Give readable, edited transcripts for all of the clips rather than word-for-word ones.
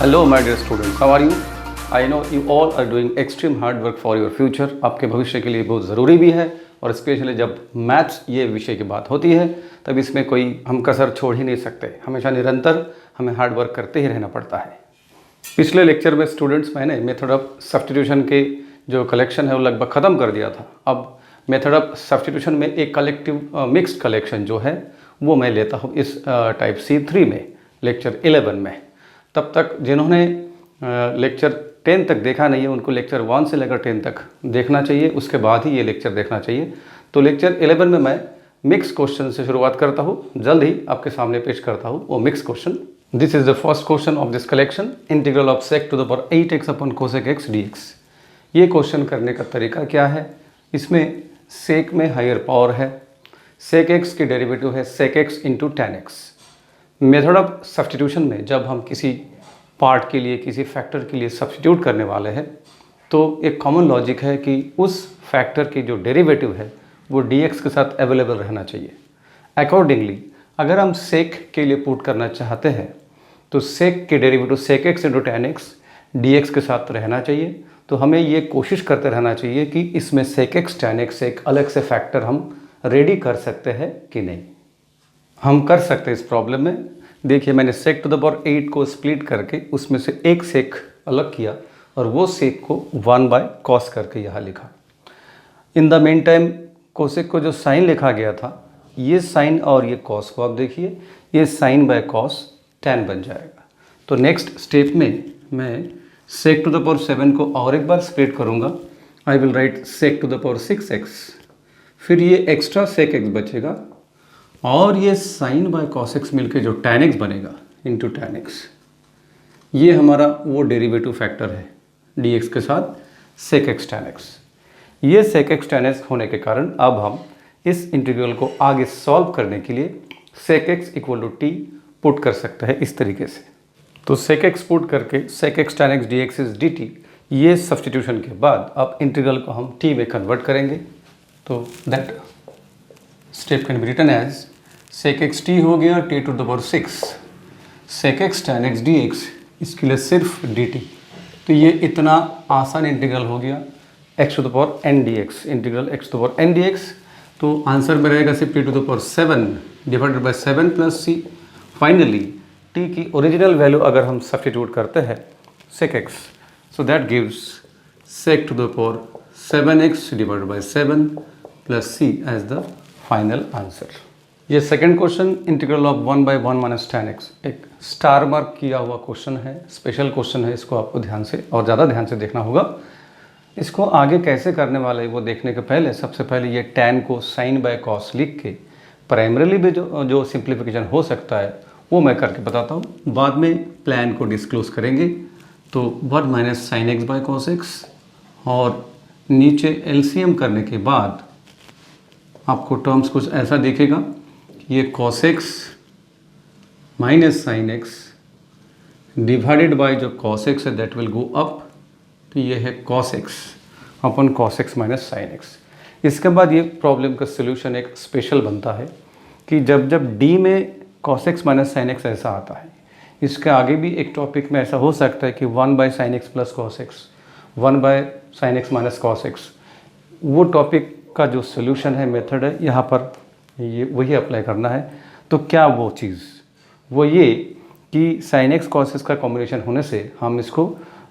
Hello my dear students, how are you? I know you all are doing extreme hard work for your future. आपके भविष्य के लिए बहुत ज़रूरी भी है और स्पेशली जब मैथ्स ये विषय की बात होती है तब इसमें कोई हम कसर छोड़ ही नहीं सकते। हमेशा निरंतर हमें हार्ड वर्क करते ही रहना पड़ता है। पिछले लेक्चर में स्टूडेंट्स मैंने मेथड ऑफ सब्स्टिट्यूशन के जो कलेक्शन है वो लगभग ख़त्म कर दिया था। अब मेथड ऑफ सब्स्टिट्यूशन में एक कलेक्टिव मिक्स्ड कलेक्शन जो है वो मैं लेता हूँ इस टाइप C3 में लेक्चर 11 में। तब तक जिन्होंने लेक्चर 10 तक देखा नहीं है उनको लेक्चर 1 से लेकर 10 तक देखना चाहिए, उसके बाद ही ये लेक्चर देखना चाहिए। तो लेक्चर 11 में मैं मिक्स क्वेश्चन से शुरुआत करता हूँ, जल्द ही आपके सामने पेश करता हूँ वो mix question. This is the first question of this collection, integral of sec to the power 8x अपॉन कोसेक x dx। ये क्वेश्चन करने का तरीका क्या है? इसमें सेक में हायर पावर है, सेक x की डेरिवेटिव है सेक x into tan x. Method of substitution में जब हम किसी पार्ट के लिए किसी फैक्टर के लिए सब्स्टिट्यूट करने वाले हैं तो एक कॉमन लॉजिक है कि उस फैक्टर की जो डेरिवेटिव है वो dx के साथ अवेलेबल रहना चाहिए। अकॉर्डिंगली अगर हम सेक के लिए पुट करना चाहते हैं तो सेक की derivative sec x into tan X dx के साथ रहना चाहिए। तो हमें ये कोशिश करते रहना चाहिए कि इसमें सेक x टेन एक्स एक अलग से फैक्टर हम रेडी कर सकते हैं कि नहीं। हम कर सकते हैं इस प्रॉब्लम में। देखिए मैंने सेक टू द पावर 8 को स्प्लिट करके उसमें से एक सेक अलग किया और वो सेक को 1 बाय कॉस करके यहाँ लिखा। In the main time cosec को जो साइन लिखा गया था ये साइन और ये कॉस को आप देखिए ये साइन बाय कॉस टेन बन जाएगा। तो नेक्स्ट स्टेप में मैं सेक टू द पावर 7 को और एक बार स्प्लिट करूँगा। I will write sec to the power 6x, फिर ये एक्स्ट्रा सेक x बचेगा और ये साइन बाय कॉस एक्स मिलके जो tan x बनेगा इंटू tan x। ये हमारा वो डेरिवेटिव फैक्टर है dx के साथ सेक x tan x। ये सेक x tan x होने के कारण अब हम इस इंटीग्रल को आगे सॉल्व करने के लिए sec x equal to t put कर सकते हैं इस तरीके से। तो सेक x पुट करके सेक x tan x dx is dt। ये सब्स्टिट्यूशन के बाद अब इंटीग्रल को हम t में कन्वर्ट करेंगे। तो that step can be written as sec x t हो गया t to the power 6 sec x tan x dx, इसके लिए सिर्फ dt। तो ये इतना आसान इंटीग्रल हो गया x to the power n dx, integral x to the power n dx। तो आंसर में रहेगा सिर्फ t to the power 7 divided by 7 प्लस c। फाइनली t की ओरिजिनल वैल्यू अगर हम सब्स्टिट्यूट करते हैं sec x, so that gives sec to the power 7x divided by 7 प्लस c as the final answer. ये second question integral of 1 by 1 minus ten x, एक star mark किया हुआ क्वेश्चन है, स्पेशल क्वेश्चन है। इसको आपको ध्यान से और ज़्यादा ध्यान से देखना होगा। इसको आगे कैसे करने वाले वो देखने के पहले सबसे पहले ये tan को साइन बाय कॉस लिख के प्राइमरीली भी जो सिंप्लीफिकेशन हो सकता है वो मैं करके बताता हूँ। बाद में प्लान को डिस्क्लोज करेंगे। तो 1 minus sine x by cos x और नीचे एलसीएम करने के बाद आपको टर्म्स कुछ ऐसा दिखेगा। ये cos x minus sine x divided by जो cos x है दैट विल गो अप। तो ये है cos x अपन cos x minus sine x. इसके बाद ये प्रॉब्लम का सोल्यूशन एक स्पेशल बनता है कि जब जब d में cos x minus sine x ऐसा आता है, इसके आगे भी एक टॉपिक में ऐसा हो सकता है कि 1 by sine x plus cos x, 1 by sine x minus cos x. वो टॉपिक का जो सोल्यूशन है मेथड है यहाँ पर ये वही अप्लाई करना है। तो क्या वो चीज़ वो ये कि साइन एक्स कॉस एक्स का कॉम्बिनेशन होने से हम इसको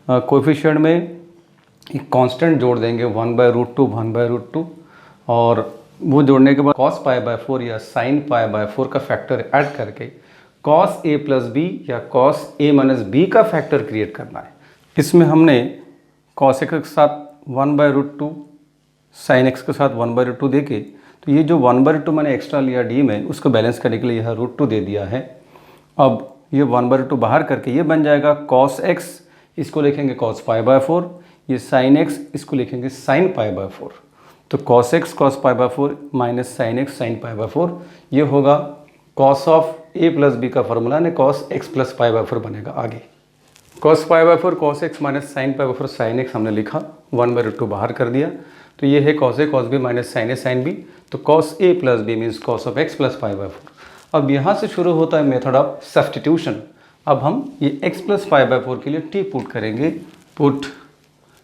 कोएफिशिएंट में एक कांस्टेंट जोड़ देंगे 1 बाय रूट 2 1 बाय रूट 2 और वो जोड़ने के बाद कॉस पाई बाय 4 या साइन पाई बाय 4 का फैक्टर ऐड करके कॉस ए प्लस बी या कॉस ए माइनस बी का फैक्टर क्रिएट करना है। इसमें हमने कॉस एक्स के साथ 1 बाय रूट 2 साइन एक्स के साथ 1 बाय रूट 2 देके तो ये जो 1 बाय रूट 2 मैंने एक्स्ट्रा लिया डी में उसको बैलेंस करने के लिए यह रूट 2 दे दिया है। अब ये 1 बाय रूट 2 बाहर करके ये बन जाएगा कॉस एक्स, इसको लिखेंगे कॉस पाई बाय 4, ये साइन एक्स इसको लिखेंगे साइन पाई बाय 4। तो cos X cos pi by 4 minus sine X sine pi by 4 ये होगा cos of A plus B का फॉर्मूला ने cos X plus pi by 4 बनेगा। आगे cos pi by 4 cos X minus sine pi by 4 sine X हमने लिखा, 1 by root 2 बाहर कर दिया। तो ये है cos A cos B minus sine A sine B. तो cos A plus B means cos of X plus pi by 4। अब यहाँ से शुरू होता है मेथड ऑफ सब्स्टिट्यूशन। अब हम ये x प्लस पाई बाय 4 के लिए t पुट करेंगे। Put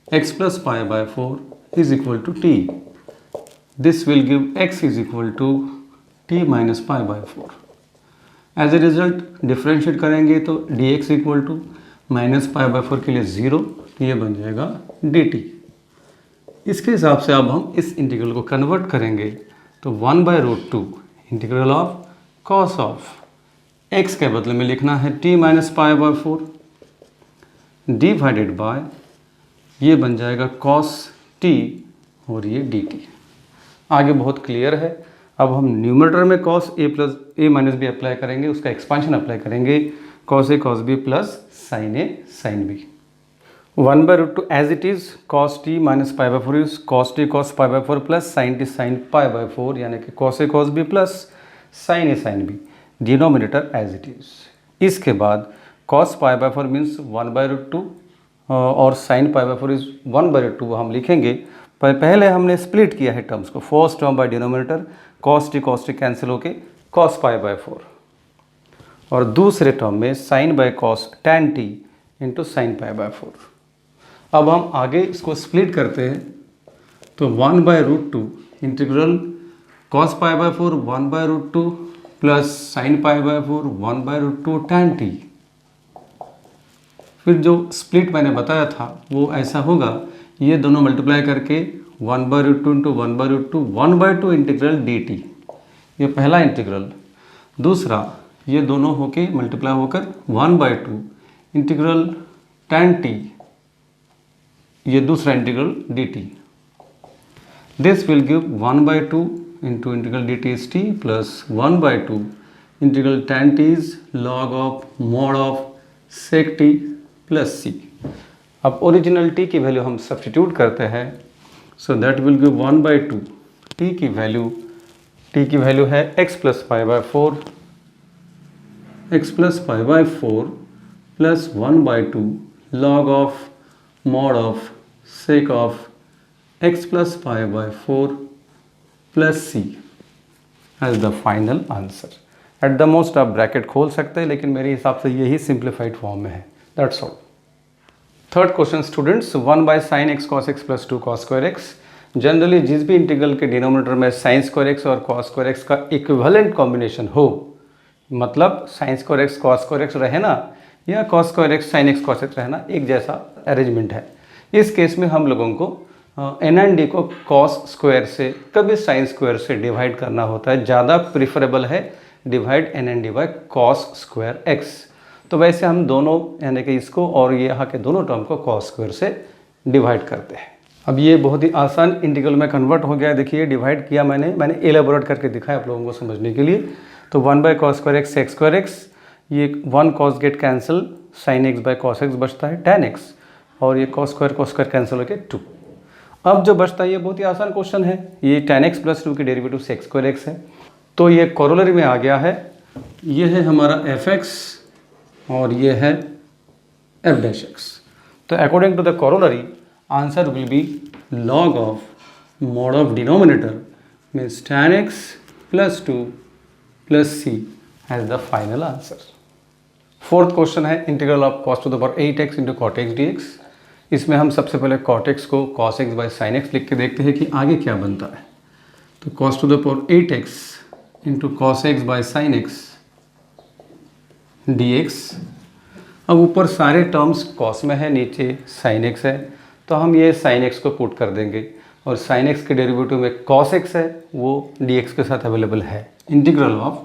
x plus pi by 4 is equal to T. This will give x is equal to t minus pi by 4। As a result differentiate करेंगे तो dx equal to minus pi by 4 के लिए 0, ये बन जाएगा dt। इसके हिसाब से अब हम इस इंटीग्रल को कन्वर्ट करेंगे तो 1/√2 integral of cos of x के बदले में लिखना है t minus pi by 4 divided by, ये बन जाएगा cos t और ये dt। आगे बहुत क्लियर है। अब हम न्यूमरेटर में cos a plus a minus B apply करेंगे, उसका एक्सपांशन अप्लाई करेंगे cos a cos b plus sin a sin b। 1/√2 as it is cos t minus pi by 4 is cos t cos pi by 4 plus sin t sin pi by 4, यानी कि cos a cos b plus sin a sin b, denominator as it is. इसके बाद cos pi by 4 means 1/√2 और sin pi by 4 is 1/√2 हम लिखेंगे। पर पहले हमने स्प्लिट किया है टर्म्स को, first term by denominator cos t cancel होके cos पाई बाय 4, और दूसरे टर्म में sin by cos tan t into sin pi by 4। अब हम आगे इसको स्प्लिट करते हैं तो 1/√2 integral cos pi by 4 1/√2 plus sin pi by 4 1/√2 tan t। फिर जो स्प्लिट मैंने बताया था वो ऐसा होगा, ये दोनों मल्टीप्लाई करके 1/√2 इंटू 1/√2 1/2 इंटीग्रल dt, ये पहला इंटीग्रल। दूसरा ये दोनों होके मल्टीप्लाई होकर 1/2 इंटीग्रल tan t, ये दूसरा integral dt। This will give 1/2 into integral dt is t plus 1/2 integral tan t is log of mod of sec t plus c। अब ओरिजिनल t की वैल्यू हम सब्स्टिट्यूट करते हैं, so that will give 1/2 t की value है x plus pi by 4 plus 1/2 log of mod of sec of x plus pi by 4 plus c as the final answer. At the most आप bracket खोल सकते हैं, लेकिन मेरे हिसाब से यही सिंप्लीफाइड फॉर्म में है। That's all. Third question students, 1/sin x cos x plus 2 cos square x। Generally जिस भी इंटीग्रल के डिनोमिनेटर में sin square x और cos square x का इक्विवेलेंट कॉम्बिनेशन हो, मतलब sin square x cos square x रहे ना, या cos square x sin x cos x रहना, एक जैसा अरेंजमेंट है। इस केस में हम लोगों को n एंड d को cos स्क्वायर से कभी sin स्क्वायर से डिवाइड करना होता है। ज़्यादा प्रिफरेबल है divide n and d by cos square x। तो वैसे हम दोनों, यानी कि इसको और ये यहाँ के दोनों टर्म को cos स्क्वायर से डिवाइड करते हैं। अब ये बहुत ही आसान इंटीग्रल में कन्वर्ट हो गया है। देखिए डिवाइड किया मैंने एलेबोरेट करके दिखाया आप लोगों को समझने के लिए। तो 1/cos square x sec square x, ये 1 cos get cancel, sin x by cos x बचता है tan x, और ये cos स्क्वायर कैंसिल होकर 2। अब जो बचता है ये बहुत ही आसान क्वेश्चन है, ये tan x प्लस 2 की डेरिवेटिव sec स्क्वायर x है, तो ये कोरोलरी में आ गया है। ये है हमारा fx और ये है f डैश x। तो according to the corollary answer will be log of mod of denominator means tan x plus 2 plus c as the final answer. Fourth question है integral of cos to the power 8x into cot x dx। इसमें हम सबसे पहले cot x को cos x by sin x लिख के देखते हैं कि आगे क्या बनता है। तो cos to the power 8x into cos x by sin x dx। अब ऊपर सारे टर्म्स cos में है, नीचे sin x है, तो हम ये sin x को पुट कर देंगे, और sin x के डेरिवेटिव में cos x है, वो dx के साथ अवेलेबल है। Integral of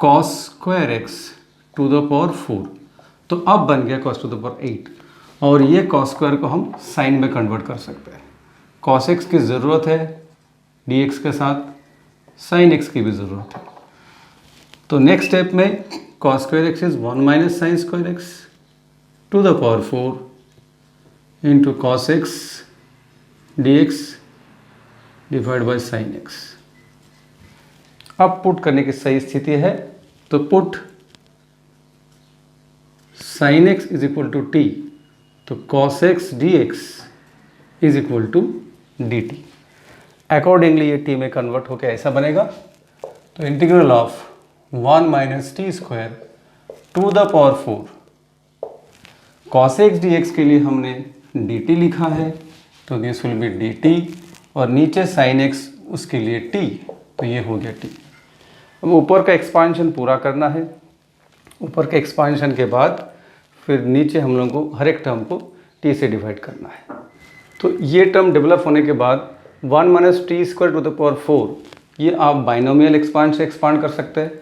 cos square x to the power 4, तो अब बन गया cos टू द पावर 8, और ये cos स्क्वायर को हम sin में कन्वर्ट कर सकते हैं। cos x की ज़रूरत है dx के साथ, sin x की भी ज़रूरत है। तो नेक्स्ट स्टेप में cos square x is 1 minus sin square x to the power 4 into cos x dx divide by sin x। अब पुट करने की सही स्थिति है, तो put sin x is equal to t, तो cos x dx is equal to dt। Accordingly ये t में कन्वर्ट होकर ऐसा बनेगा। तो integral of 1 minus t square to the power 4 cos x dx के लिए हमने dt लिखा है, तो दिस विल बी dt, और नीचे sin x उसके लिए t, तो ये हो गया t। अब ऊपर का एक्सपांशन पूरा करना है। ऊपर के एक्सपांशन के बाद फिर नीचे हम लोगों को हर एक टर्म को t से डिवाइड करना है। तो ये टर्म डेवलप होने के बाद 1 minus t square to the power 4, ये आप बाइनोमियल एक्सपांड से एक्सपांड कर सकते हैं,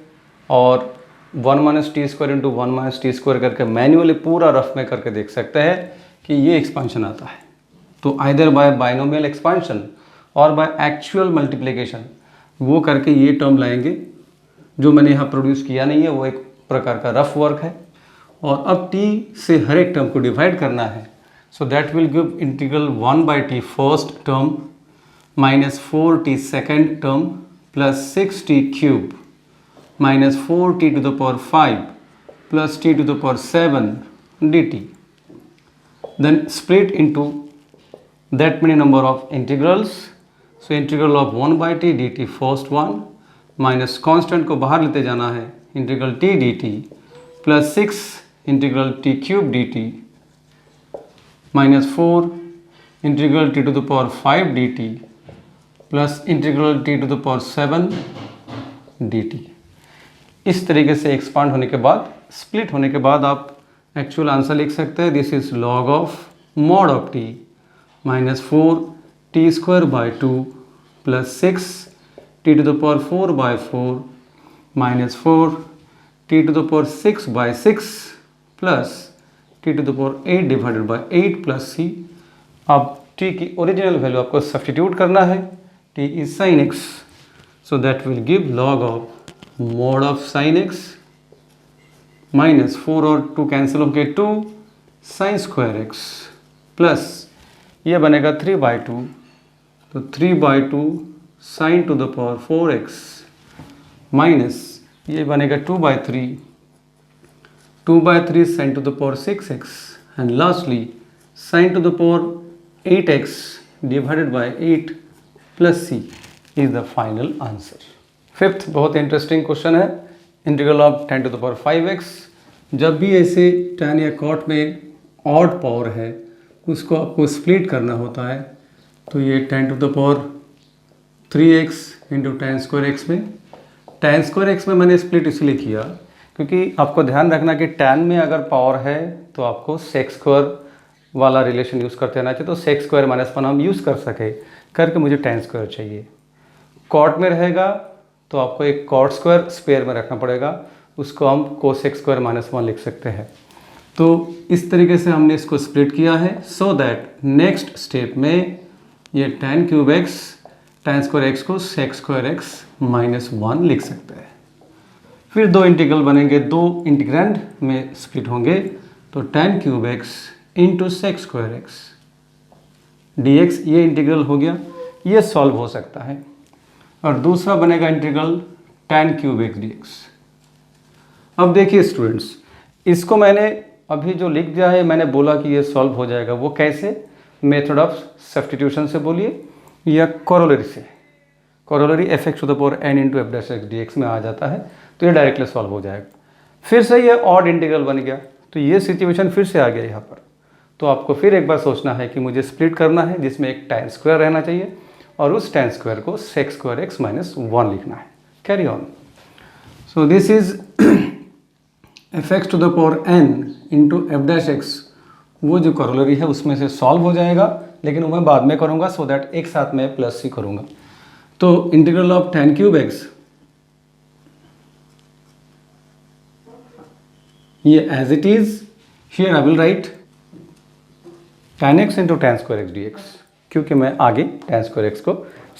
और 1 minus t square into 1 minus t square करके मैन्युअली पूरा रफ में करके देख सकते हैं कि ये एक्सपांशन आता है। तो आइदर बाय बाइनोमियल एक्सपांशन और बाय एक्चुअल मल्टीप्लिकेशन वो करके ये टर्म लाएंगे। जो मैंने यहाँ प्रोड्यूस किया नहीं है वो एक प्रकार का रफ वर्क है। और अब t से हर एक टर्म को डिवाइड करना है, so that will give integral 1 by t first term minus 4t second term plus 6t cube minus 4t to the power 5 plus t to the power 7 dt. Then split into that many number of integrals. So integral of 1 by t dt first one minus constant को बाहर लेते जाना है, integral t dt plus 6 integral t cube dt minus 4 integral t to the power 5 dt plus integral t to the power 7 dt. इस तरीके से expand होने के बाद, स्प्लिट होने के बाद आप एक्चुअल आंसर लिख सकते हैं। This is log of mod of t minus 4 t square by 2 plus 6 t to the power 4 by 4 minus 4 t to the power 6 by 6 plus t to the power 8 divided by 8 plus c. अब t की original value आपको substitute करना है। T is sine x, so that will give log of mod of sine x minus 4 और 2 cancel होके 2 sine square x plus ये बनेगा 3 by 2, तो 3 by 2 sine to the power 4x minus ये बनेगा 2 by 3, 2 by 3 sine to the power 6x and lastly sine to the power 8x divided by 8 plus c is the final answer. Fifth बहुत interesting question है, integral of 10 to the power 5x। जब भी ऐसे tan या cot में odd power है उसको आपको स्प्लिट करना होता है, तो ये 10 to the power 3x into tan square x में, tan स्क्वायर x में मैंने स्प्लिट इसलिए किया क्योंकि आपको ध्यान रखना कि tan में अगर पावर है तो आपको sec स्क्वायर वाला रिलेशन यूज़ करते रहना चाहिए। तो sec स्क्वायर माइनस 1 हम यूज़ कर सके करके मुझे tan स्क्वायर चाहिए। cot में रहेगा तो आपको एक cot स्क्वायर स्पेयर में रखना पड़ेगा, उसको हम cosec स्क्वायर माइनस 1 लिख सकते हैं। तो इस तरीके से हमने इसको स्प्लिट किया है, सो दैट नेक्स्ट स्टेप में ये tan cube x tan square x को sec स्क्वायर x माइनस 1 लिख सकते हैं। फिर दो इंटीग्रल बनेंगे, दो इंटीग्रैंड में स्प्लिट होंगे, तो tan cube x into sec square x dx ये इंटीग्रल हो गया, ये सॉल्व हो सकता है। और दूसरा बनेगा integral tan cube x dx। अब देखिए स्टूडेंट्स, इसको मैंने अभी जो लिख दिया है, मैंने बोला कि ये सॉल्व हो जाएगा, वो कैसे? मेथड ऑफ सब्स्टिट्यूशन से बोलिए या कोरोलरी से। Corollary fx to the power n into f dash x dx में आ जाता है, तो ये डायरेक्टली सॉल्व हो जाएगा। फिर से ये ऑड इंटीग्रल बन गया, तो ये सिचुएशन फिर से आ गया यहाँ पर। तो आपको फिर एक बार सोचना है कि मुझे स्प्लिट करना है जिसमें एक tan स्क्वायर रहना चाहिए और उस tan स्क्वायर को sec स्क्वायर x माइनस 1 लिखना है। Carry on. So this is fx to the power n into f dash x, वो जो कोरोलरी है उसमें से सॉल्व हो जाएगा, लेकिन वो मैं बाद में करूँगा, सो दैट एक साथ में प्लस सी करूँगा। तो integral of tan cube x, ये as it is here I will write tan x into tan square x dx, क्योंकि मैं आगे tan स्क्वायर x को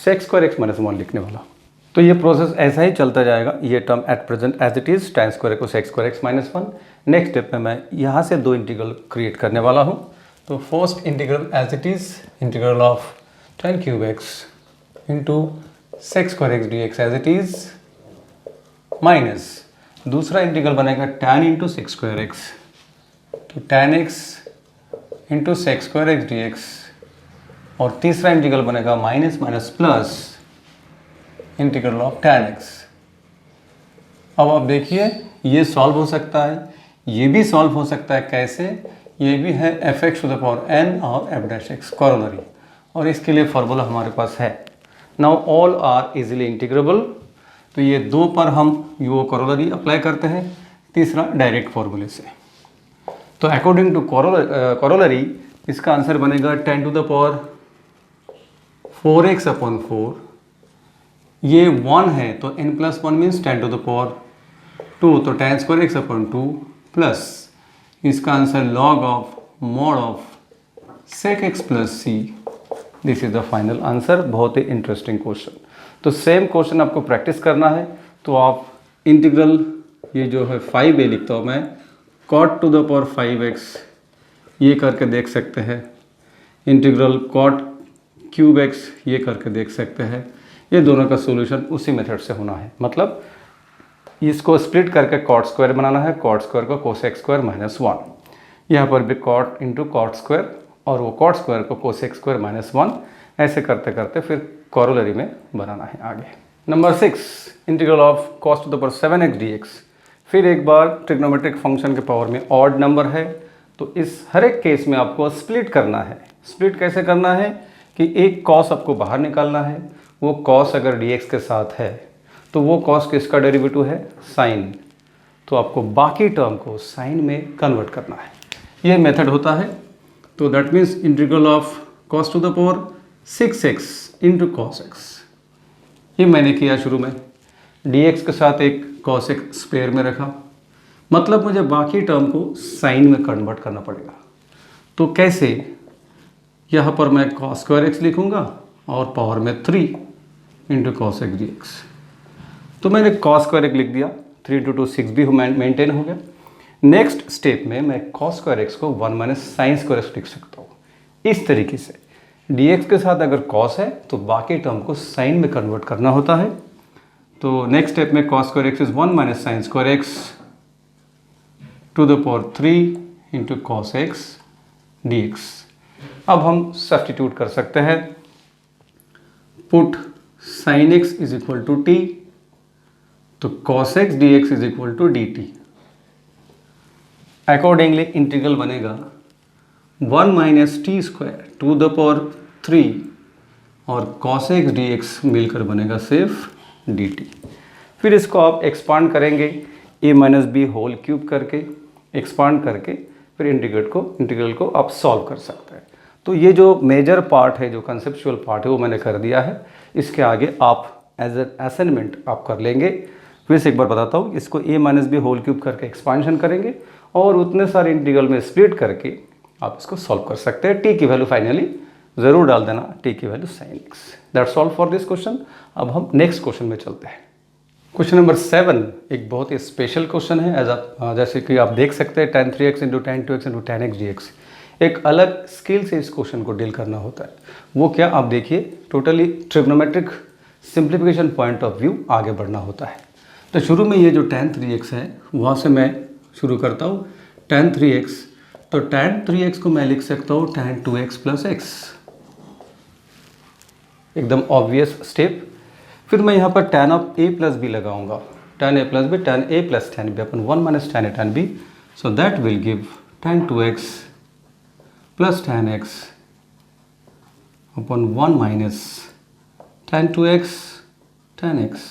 sec स्क्वायर x माइनस 1 लिखने वाला हूँ। तो ये प्रोसेस ऐसा ही चलता जाएगा। ये term at present as it is tan square को sec square x minus 1। Next step में मैं यहाँ से दो इंटीग्रल क्रिएट करने वाला हूँ। तो first integral as it is integral of tan cube x into sec square x dx as it is, minus दूसरा इंटीग्रल बनेगा tan into sec square x, तो tan x into sec square x dx, और तीसरा integral बनेगा minus minus plus integral of tan x। अब आप देखिए ये सॉल्व हो सकता है, ये भी सॉल्व हो सकता है कैसे, ये भी है fx to the power n और f डैश एक्स कॉरोलरी, और इसके लिए फार्मूला हमारे पास है। Now all are easily integrable, तो ये दो पर हम वो कॉरोलरी अप्लाई करते हैं, तीसरा डायरेक्ट फार्मूले से। तो अकॉर्डिंग टू कॉरोलरी इसका आंसर बनेगा 10 to the power 4x upon 4, ये 1 है तो n plus 1 means 10 to the power 2, तो 10 स्क्वायर x अपॉन 2 प्लस इसका answer log of mod of sec x plus c, this is the final answer. बहुत ही interesting question. तो same question आपको practice करना है, तो आप इंटीग्रल ये जो है 5a लिखता हूँ मैं, cot to the power 5x ये करके देख सकते हैं, इंटीग्रल cot क्यूब x ये करके देख सकते हैं। ये दोनों का सॉल्यूशन उसी मेथड से होना है, मतलब इसको स्प्लिट करके cot स्क्वायर बनाना है, cot स्क्वायर को cosec स्क्वायर माइनस 1, यहाँ पर भी cot इंटू cot स्क्वायर और वो cot स्क्वायर को cosec स्क्वायर माइनस 1, ऐसे करते करते फिर कॉरोलरी में बनाना है आगे। Number 6, integral of cos to the power 7x dx। फिर एक बार ट्रिग्नोमेट्रिक फंक्शन के पावर में ऑड नंबर है, तो इस हर एक केस में आपको स्प्लिट करना है। स्प्लिट कैसे करना है कि एक cos आपको बाहर निकालना है, वो cos अगर dx के साथ है तो वो cos किसका डेरिवेटिव है, साइन, तो आपको बाकी टर्म को साइन में कन्वर्ट करना है, ये मेथड होता है। तो that means integral of cos to the power 6x into cos x, ये मैंने किया शुरू में, dx के साथ एक cos x स्क्वायर में रखा, मतलब मुझे बाकी टर्म को साइन में कन्वर्ट करना पड़ेगा। तो कैसे, यहाँ पर मैं cos स्क्वायर x लिखूँगा और पावर में 3 इंटू cos x dx, तो मैंने cos स्क्वायर x लिख दिया, 3 इंटू 2 6 भी मेंटेन हो गया। नेक्स्ट स्टेप में मैं cos स्क्वायर x को 1 माइनस साइन स्क्वायर x लिख सकता हूँ। इस तरीके से dx के साथ अगर cos है तो बाकी टर्म को साइन में कन्वर्ट करना होता है। तो नेक्स्ट स्टेप में cos square x is 1 minus sine square x to the power 3 into cos x dx। अब हम सब्स्टिट्यूट कर सकते हैं, put sin x is equal to t, तो cos x dx is equal to dt। Accordingly integral बनेगा 1 minus t square to the power 3 और cos x dx मिलकर बनेगा सिर्फ dt। फिर इसको आप एक्सपांड करेंगे a minus b whole cube करके, एक्सपांड करके फिर इंटीग्रल को आप सॉल्व कर सकते हैं। तो ये जो मेजर पार्ट है, जो कंसेप्चुअल पार्ट है, वो मैंने कर दिया है। इसके आगे आप एज एन असाइनमेंट आप कर लेंगे। फिर से एक बार बताता हूँ, इसको a minus b whole cube करके एक्सपांशन करेंगे और उतने सारे इंटीग्रल में स्प्लिट करके आप इसको सॉल्व कर सकते हैं। t की वैल्यू फाइनली ज़रूर डाल देना, t की value sin x। That's all for this question. अब हम नेक्स्ट क्वेश्चन में चलते हैं। क्वेश्चन नंबर 7 एक बहुत ही स्पेशल क्वेश्चन है, एज आप जैसे कि आप देख सकते हैं tan 3x into tan 2x into tan x dx। एक अलग स्किल से इस क्वेश्चन को डील करना होता है। वो क्या, आप देखिए, totally trigonometric simplification point of view आगे बढ़ना होता है। तो शुरू में ये जो tan 3x है वहाँ से मैं शुरू करता हूँ। tan 3x, तो tan 3x को मैं लिख सकता हूँ tan 2x प्लस x, एकदम ऑब्वियस स्टेप। फिर मैं यहाँ पर tan of a plus b लगाऊंगा, tan a plus b, tan a plus tan b upon 1 minus tan a tan b, so that will give tan 2x plus tan x upon 1 minus tan 2x tan x।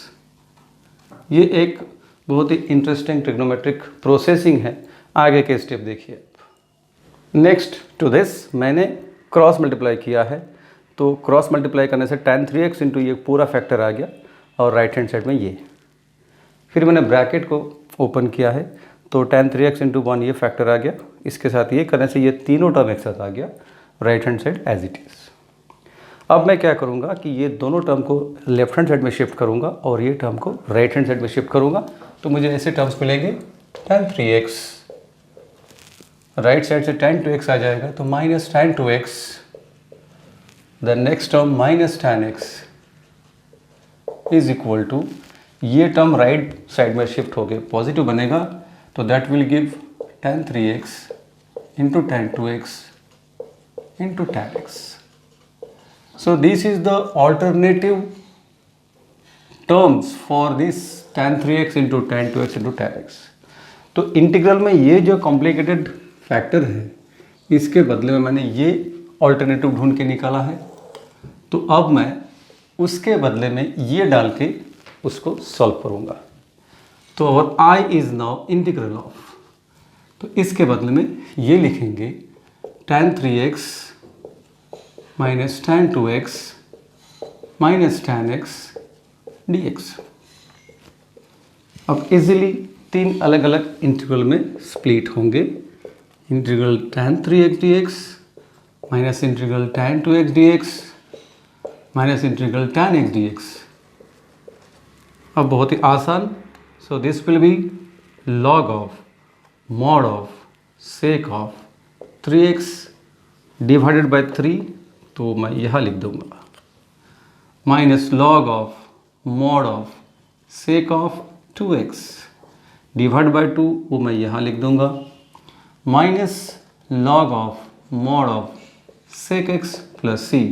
ये एक बहुत ही interesting trigonometric processing है। आगे के step देखिए आप। Next to this मैंने क्रॉस मल्टीप्लाई किया है, तो क्रॉस मल्टीप्लाई करने से tan 3x इंटू ये पूरा फैक्टर आ गया और राइट हैंड साइड में ये। फिर मैंने ब्रैकेट को ओपन किया है, तो tan 3x इंटू 1 ये फैक्टर आ गया, इसके साथ ये करने से ये तीनों टर्म एक साथ आ गया, right hand side as it is. अब मैं क्या करूँगा कि ये दोनों टर्म को लेफ्ट हैंड साइड में शिफ्ट करूँगा और ये टर्म को राइट हैंड साइड में शिफ्ट करूँगा, तो मुझे ऐसे टर्म्स मिलेंगे। tan 3x राइट साइड से tan 2x आ जाएगा, तो minus tan 2x, the next term minus tan x is equal to, ये टर्म राइट साइड में शिफ्ट हो गए पॉजिटिव बनेगा, तो that will give tan 3x into tan 2x into tan x। So this is the alternative terms for this tan 3x into tan 2x into tan x। तो integral में ये जो complicated factor है इसके बदले में मैंने ये ऑल्टरनेटिव ढूंढ के निकाला है, तो अब मैं उसके बदले में ये डाल के उसको सॉल्व करूँगा। तो और I is now integral of, तो इसके बदले में ये लिखेंगे tan 3x minus tan 2x minus tan x dx। अब इजीली 3 अलग अलग इंटीग्रल में स्प्लिट होंगे, integral tan 3x dx minus integral tan 2x dx minus integral tan x dx। अब बहुत ही आसान, so this will be log of mod of sec of 3x divided by 3, तो मैं यहाँ लिख दूंगा minus log of mod of sec of 2x divide by 2, वो मैं यहाँ लिख दूंगा minus log of mod of sec x plus c।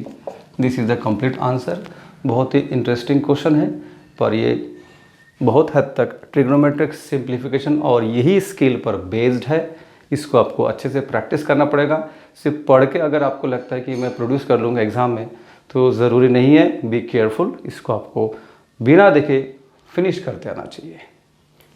This is the complete answer. बहुत ही इंटरेस्टिंग क्वेश्चन है, पर ये बहुत हद तक ट्रिग्नोमेट्रिक सिंप्लीफिकेशन और यही स्केल पर बेस्ड है। इसको आपको अच्छे से प्रैक्टिस करना पड़ेगा। सिर्फ पढ़ के अगर आपको लगता है कि मैं प्रोड्यूस कर लूँगा एग्ज़ाम में, तो ज़रूरी नहीं है। बी केयरफुल, इसको आपको बिना देखे फिनिश करते आना चाहिए।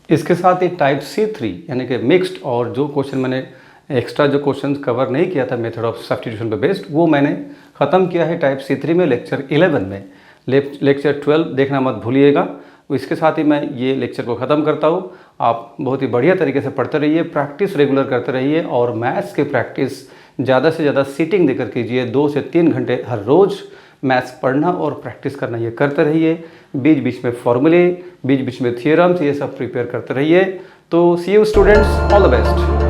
इसके साथ ही टाइप C3 यानी कि मिक्स्ड, और जो क्वेश्चन मैंने एक्स्ट्रा जो क्वेश्चन कवर नहीं किया था मेथड ऑफ सब्स्टिट्यूशन पे बेस्ड, वो मैंने ख़त्म किया है टाइप C3 में लेक्चर 11 में। लेक्चर 12 देखना मत भूलिएगा। इसके साथ ही मैं ये लेक्चर को ख़त्म करता हूँ। आप बहुत ही बढ़िया तरीके से पढ़ते रहिए, प्रैक्टिस रेगुलर करते रहिए, और मैथ्स की प्रैक्टिस ज़्यादा से ज़्यादा सीटिंग देकर कीजिए। 2 से 3 घंटे हर रोज़ मैथ्स पढ़ना और प्रैक्टिस करना ये करते रहिए। बीच बीच में फॉर्मूले, बीच बीच में थियरम्स, ये सब प्रिपेयर करते रहिए। तो see you students, all the best.